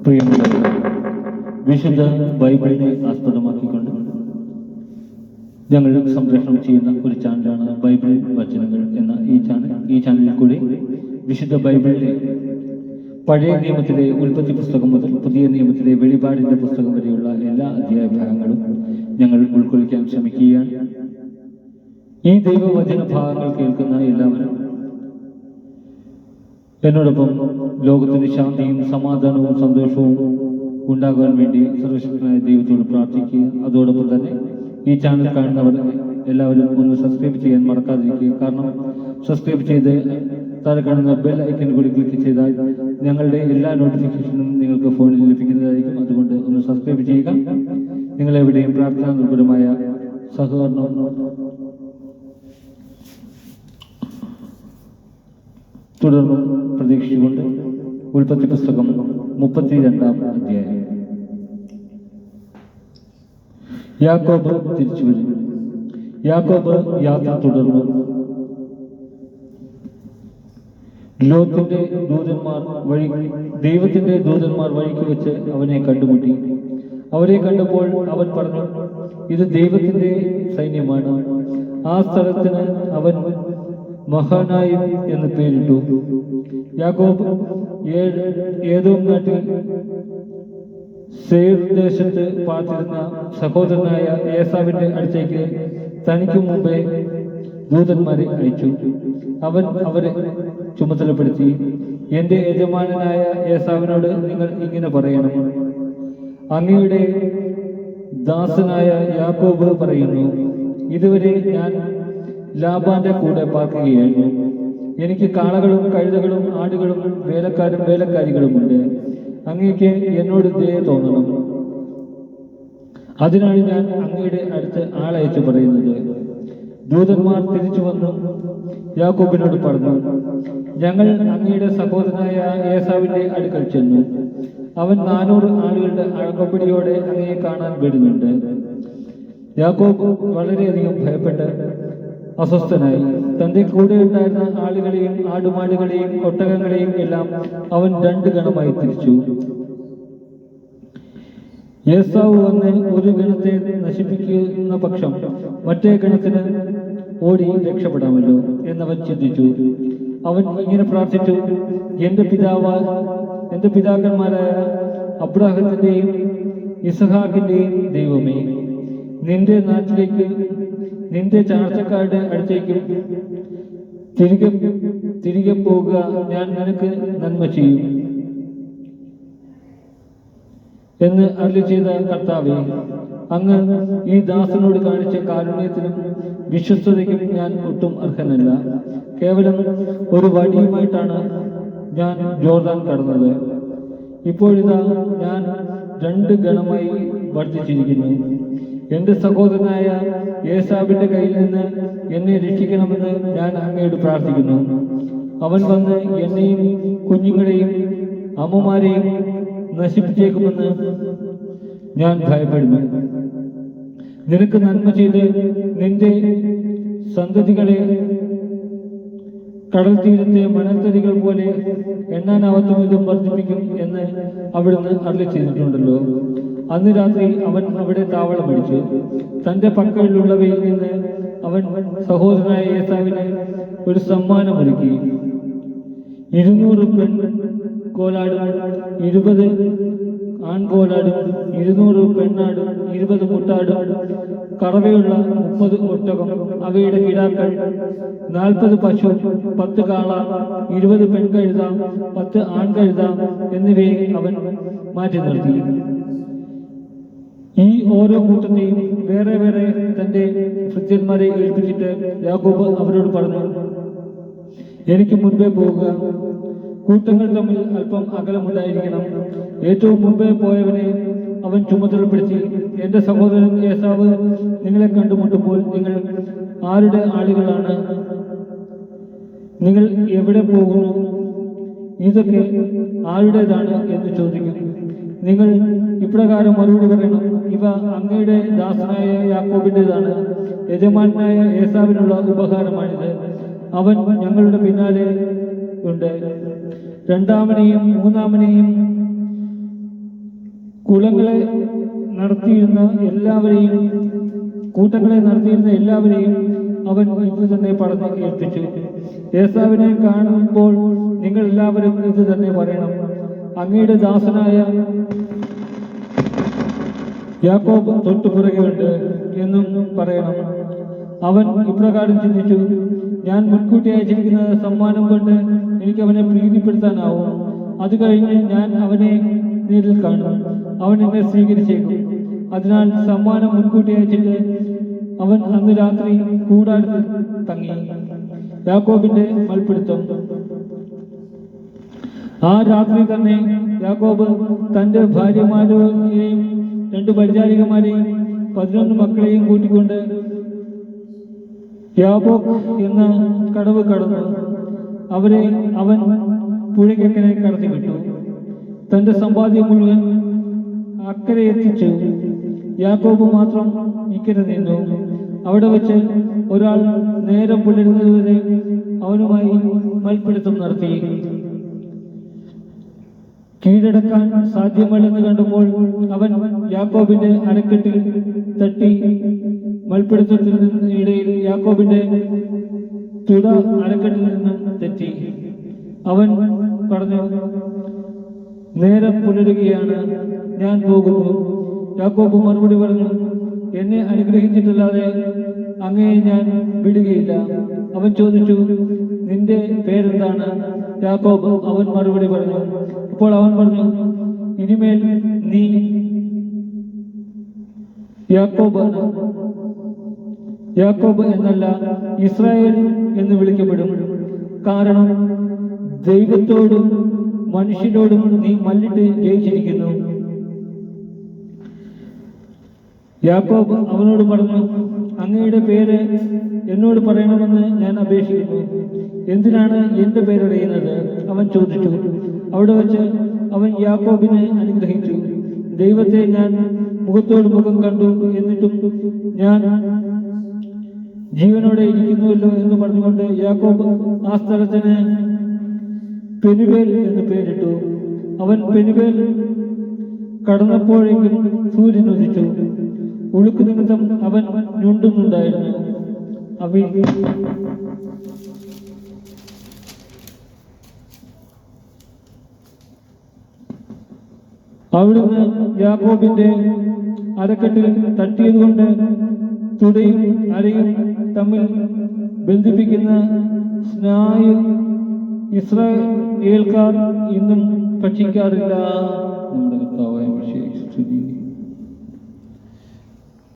പ്രിയമുള്ളവരെ, വിശുദ്ധ ബൈബിളിനെ ആസ്പദമാക്കിക്കൊണ്ട് ഞങ്ങൾ സംപ്രേഷണം ചെയ്യുന്ന ഒരു ചാനലാണ് ബൈബിൾ വചനങ്ങൾ എന്ന ഈ ചാനലിൽ കൂടി വിശുദ്ധ ബൈബിളിലെ പഴയ നിയമത്തിലെ ഉൽപ്പത്തി പുസ്തകം മുതൽ പുതിയ നിയമത്തിലെ വെളിപാടിന്റെ പുസ്തകം വരെയുള്ള എല്ലാ അധ്യായ ഭാഗങ്ങളും ഞങ്ങൾ ഉൾക്കൊള്ളിക്കാൻ ശ്രമിക്കുകയാണ്. ഈ ദൈവവചന ഭാഗങ്ങൾ കേൾക്കുന്ന എല്ലാവരും എന്നോടൊപ്പം ലോകത്തിന് ശാന്തിയും സമാധാനവും സന്തോഷവും ഉണ്ടാകുവാൻ വേണ്ടി സർവശക്തനായ ദൈവത്തോട് പ്രാർത്ഥിക്കുക. അതോടൊപ്പം തന്നെ ഈ ചാനൽ കാണുന്നവർ എല്ലാവരും ഒന്ന് സബ്സ്ക്രൈബ് ചെയ്യാൻ മറക്കാതിരിക്കുക. കാരണം സബ്സ്ക്രൈബ് ചെയ്ത് താഴെ കാണുന്ന ബെൽ ഐക്കൺ കൂടി ക്ലിക്ക് ചെയ്താൽ ഞങ്ങളുടെ എല്ലാ നോട്ടിഫിക്കേഷനും നിങ്ങൾക്ക് ഫോണിൽ ലഭിക്കുന്നതായിരിക്കും. അതുകൊണ്ട് ഒന്ന് സബ്സ്ക്രൈബ് ചെയ്യുക. നിങ്ങളെവിടെയും പ്രാർത്ഥനാ നിർഭരമായ സഹകരണം തുടർന്ന് പ്രതീക്ഷിച്ചുകൊണ്ട് ഉൽപ്പത്തി പുസ്തകം 32-ാം അധ്യായം. യാക്കോബ് തിരിച്ചു വരുന്നു. യാക്കോബ് യാത്ര തുടർന്നു. ദൈവത്തിന്റെ ദൂതന്മാർ വഴിക്ക് വെച്ച് അവനെ കണ്ടുമുട്ടി. അവരെ കണ്ടപ്പോൾ അവൻ പറഞ്ഞു, ഇത് ദൈവത്തിന്റെ സൈന്യമാണ്. ആ സ്ഥലത്തിന് അവൻ മഹാനായിം എന്ന് പേരിട്ടു. യാക്കോബ് ഏദോം നാട്ടിൽ സേർ ദേശത്ത് പാർത്തിരുന്ന സഹോദരനായ ഏസാവിന്റെ അടുത്തേക്ക് തനിക്ക് മുമ്പേ ദൂതന്മാരെ അയച്ചു. അവൻ അവരെ ചുമതലപ്പെടുത്തി, എന്റെ യജമാനനായ ഏസാവിനോട് നിങ്ങൾ ഇങ്ങനെ പറയണം, അങ്ങയുടെ ദാസനായ യാക്കോബ് പറയുന്നു, ഇതുവരെ ഞാൻ ലാബാന്റെ കൂടെ പാർക്കുകയായിരുന്നു. എനിക്ക് കാളകളും കഴുതകളും ആടുകളും വേലക്കാരികളുമുണ്ട്. അങ്ങേക്ക് എന്നോട് ദയ തോന്നണം. അതിനാണ് ഞാൻ അങ്ങയുടെ അടുത്ത് ആളയച്ചു പറയുന്നത്. ദൂതന്മാർ തിരിച്ചു വന്നു യാക്കോബിനോട് പറഞ്ഞു, ഞങ്ങൾ അങ്ങയുടെ സഹോദരനായ ഏസാവിന്റെ അടുക്കൽ ചെന്നു. അവൻ 400 ആളുകളുടെ അകമ്പടിയോടെ അങ്ങയെ കാണാൻ വരുന്നുണ്ട്. യാക്കോബ് വളരെയധികം ഭയപ്പെട്ട് അസ്വസ്ഥനായി. തന്റെ കൂടെ ഉണ്ടായിരുന്ന ആളുകളെയും ആടുമാടുകളെയും ഒട്ടകങ്ങളെയും എല്ലാം അവൻ 2 ഗണമായി തിരിച്ചു. ഏസാവ് വന്ന് ഒരു ഗണത്തെ നശിപ്പിക്കുന്ന പക്ഷം മറ്റേ ഗണത്തിന് ഓടി രക്ഷപ്പെടാമല്ലോ എന്നവൻ ചിന്തിച്ചു. അവൻ ഇങ്ങനെ പ്രാർത്ഥിച്ചു, എന്റെ പിതാക്കന്മാരായ അബ്രാഹത്തിന്റെയും ഇസഹാക്കിന്റെയും ദൈവമേ, നിന്റെ നാട്ടിലേക്ക് നിന്റെ ചാർച്ചക്കാരുടെ അടുത്തേക്കും തിരികെ പോകുക. ഞാൻ നിനക്ക് നന്മ ചെയ്യും എന്ന് അരുളി ചെയ്ത കർത്താവേ, അങ്ങ് ഈ ദാസനോട് കാണിച്ച കാരുണ്യത്തിനും വിശ്വസ്തതയ്ക്കും ഞാൻ ഒട്ടും അർഹനല്ല. കേവലം ഒരു വടിയുമായിട്ടാണ് ഞാൻ ജോർദാൻ കടന്നത്. ഇപ്പോഴിതാ ഞാൻ 2 ഗണമായി വർദ്ധിച്ചിരിക്കുന്നു. എന്റെ സഹോദരനായ ഏസാവിന്റെ കയ്യിൽ നിന്ന് എന്നെ രക്ഷിക്കണമെന്ന് ഞാൻ അങ്ങയോട് പ്രാർത്ഥിക്കുന്നു. അവൻ വന്ന് എന്നെയും കുഞ്ഞുങ്ങളെയും അമ്മമാരെയും നശിപ്പിച്ചേക്കുമെന്ന് ഞാൻ ഭയപ്പെടുന്നു. നിനക്ക് നന്മ ചെയ്ത് നിന്റെ സന്തതികളെ കടൽ തീരത്തെ മണൽത്തരികൾ പോലെ എണ്ണാനാവത്തും ഇതും വർദ്ധിപ്പിക്കും എന്ന് അവിടുന്ന് അരുളി ചെയ്തിട്ടുണ്ടല്ലോ. അന്ന് രാത്രി അവൻ അവിടെ താവളമടിച്ചു. തന്റെ പക്കലുള്ളവയിൽ നിന്ന് അവൻ സഹോദരനായ ഏസാവിന് ഒരു സമ്മാനമൊരുക്കി. 200 പെൺകോലാടും 20 ആൺകോലാടും 200 പെണ്ണാടും 20 മുട്ടാടും കറവയുള്ള 30 ഒട്ടകം, അവയുടെ കിടാക്കൾ 40 പശു, 10 കാള, 20 പെൺകഴുത, 10 ആൺകഴുത എന്നിവയെ അവൻ മാറ്റി നിർത്തി. ഈ ഓരോ കൂട്ടത്തെയും വേറെ വേറെ തന്റെ ഭൃത്യന്മാരെ ഏൽപ്പിച്ചിട്ട് യാക്കോബ് അവരോട് പറഞ്ഞു, എനിക്ക് മുൻപേ പോവുക. കൂട്ടങ്ങൾ തമ്മിൽ അല്പം അകലമുണ്ടായിരിക്കണം. ഏറ്റവും മുമ്പേ പോയവനെ അവൻ ചുമതലപ്പെടുത്തി, എന്റെ സഹോദരൻ ഏസാവ് നിങ്ങളെ കണ്ടുമുട്ടുമ്പോൾ നിങ്ങൾ ആരുടെ ആളുകളാണ്? നിങ്ങൾ എവിടെ പോകുന്നു? ഇതൊക്കെ ആരുടേതാണ് എന്ന് ചോദിക്കും. നിങ്ങൾ ഇപ്രകാരം മറുപടി പറയണം, ഇവ അങ്ങയുടെ ദാസനായ യാക്കോബിൻ്റെതാണ്. യജമാനായ ഏസാവിനുള്ള ഉപഹാരമാണിത്. അവൻ ഞങ്ങളുടെ പിന്നാലെ ഉണ്ട്. രണ്ടാമനെയും മൂന്നാമനെയും കൂട്ടങ്ങളെ നടത്തിയിരുന്ന എല്ലാവരെയും അവൻ ഇത് തന്നെ പറഞ്ഞ് കേൾപ്പിച്ചു. ഏസാവിനെ കാണുമ്പോൾ നിങ്ങൾ എല്ലാവരും ഇത് തന്നെ പറയണം: അങ്ങയുടെ ദാസനായ യാക്കോബ് തൊട്ടുപുറകെയുണ്ട് എന്നും പറയണം. അവൻ ഇപ്രകാരം ചിന്തിച്ചു: ഞാൻ മുൻകൂട്ടി അയച്ചിരിക്കുന്ന സമ്മാനം കൊണ്ട് എനിക്ക് അവനെ പ്രീതിപ്പെടുത്താനാവും. അത് കഴിഞ്ഞ് ഞാൻ അവനെ നേരിൽ കാണും. അവൻ എന്നെ സ്വീകരിച്ചേക്കും. അതിനാൽ സമ്മാനം മുൻകൂട്ടി അയച്ചിട്ട് അവൻ അന്ന് രാത്രി കൂടാരത്തിൽ തങ്ങി. യാക്കോബിന്റെ മൽപ്പിടുത്തം. ആ രാത്രി തന്നെ യാക്കോബ് തന്റെ ഭാര്യമാരെയും 2 പരിചാരികമാരെയും 11 മക്കളെയും കൂട്ടിക്കൊണ്ട് യാബോക്ക് എന്ന കടവ് കടന്നു. അവരെ അവൻ പുഴയ്ക്കക്കരെ കടത്തിവിട്ടു. തന്റെ സമ്പാദ്യം മുഴുവൻ അക്കരെ എത്തിച്ചു. യാക്കോബ് മാത്രം ഇക്കരെ നിന്നു. അവിടെ വെച്ച് ഒരാൾ നേരം പുലരുന്നതുവരെ അവനുമായി മൽപ്പിടുത്തം നടത്തി. കീഴടക്കാൻ സാധ്യമല്ലെന്ന് കണ്ടപ്പോൾ അവൻ യാക്കോബിന്റെ അരക്കെട്ടിൽ തട്ടി. മൽപ്പിടുത്തത്തിനിടയിൽ യാക്കോബിന്റെ തുട അരക്കെട്ടിൽ നിന്നും തെറ്റി. അവൻ പറഞ്ഞു: നേരം പുലരുകയാണ്, ഞാൻ പോകുന്നു. യാക്കോബ് മറുപടി പറഞ്ഞു: എന്നെ അനുഗ്രഹിച്ചിട്ടല്ലാതെ അങ്ങയെ ഞാൻ വിടുകയില്ല. അവൻ ചോദിച്ചു: നിന്റെ പേരെന്താണ്? യാക്കോബ് അവൻ മറുപടി പറഞ്ഞു. അപ്പോൾ അവൻ പറഞ്ഞു: ഇനിമേൽ നീ യാക്കോബ് എന്നല്ല, ഇസ്രായേൽ എന്ന് വിളിക്കപ്പെടും. കാരണം ദൈവത്തോടും മനുഷ്യരോടും നീ മല്ലിട്ട് ജയിച്ചിരിക്കുന്നു. യാക്കോബ് അവനോട് പറഞ്ഞു: അങ്ങയുടെ പേര് എന്നോട് പറയണമെന്ന് ഞാൻ അപേക്ഷിക്കുന്നു. എന്തിനാണ് എന്റെ പേരറിയുന്നത്? അവൻ ചോദിച്ചു. അവിടെ വെച്ച് അവൻ യാക്കോബിനെ അനുഗ്രഹിച്ചു. ദൈവത്തെ ഞാൻ മുഖത്തോട് മുഖം കണ്ടു, എന്നിട്ടും ഞാൻ ജീവനോടെ ഇരിക്കുന്നുവല്ലോ എന്ന് പറഞ്ഞുകൊണ്ട് യാക്കോബ് ആ സ്ഥലത്തിന് പെനുവേൽ എന്ന് പേരിട്ടു. അവൻ പെനുവേൽ കടന്നപ്പോഴേക്കും സൂര്യൻ ഉദിച്ചു. ഒഴുക്ക് നിമിത്തം അവൻ ഞുണ്ടുന്നുണ്ടായിരുന്നു. അവിടുന്ന് യാക്കോബിന്റെ അരക്കെട്ടിൽ തട്ടിയതുകൊണ്ട് തുടയും അരയും തമ്മിൽ ബന്ധിപ്പിക്കുന്ന സ്നായു ഇസ്രായേൽക്കാർ ഇന്നും ഭക്ഷിക്കാറില്ല. നമ്മുടെ കർത്താവായ യേശുവേ സ്തുതി.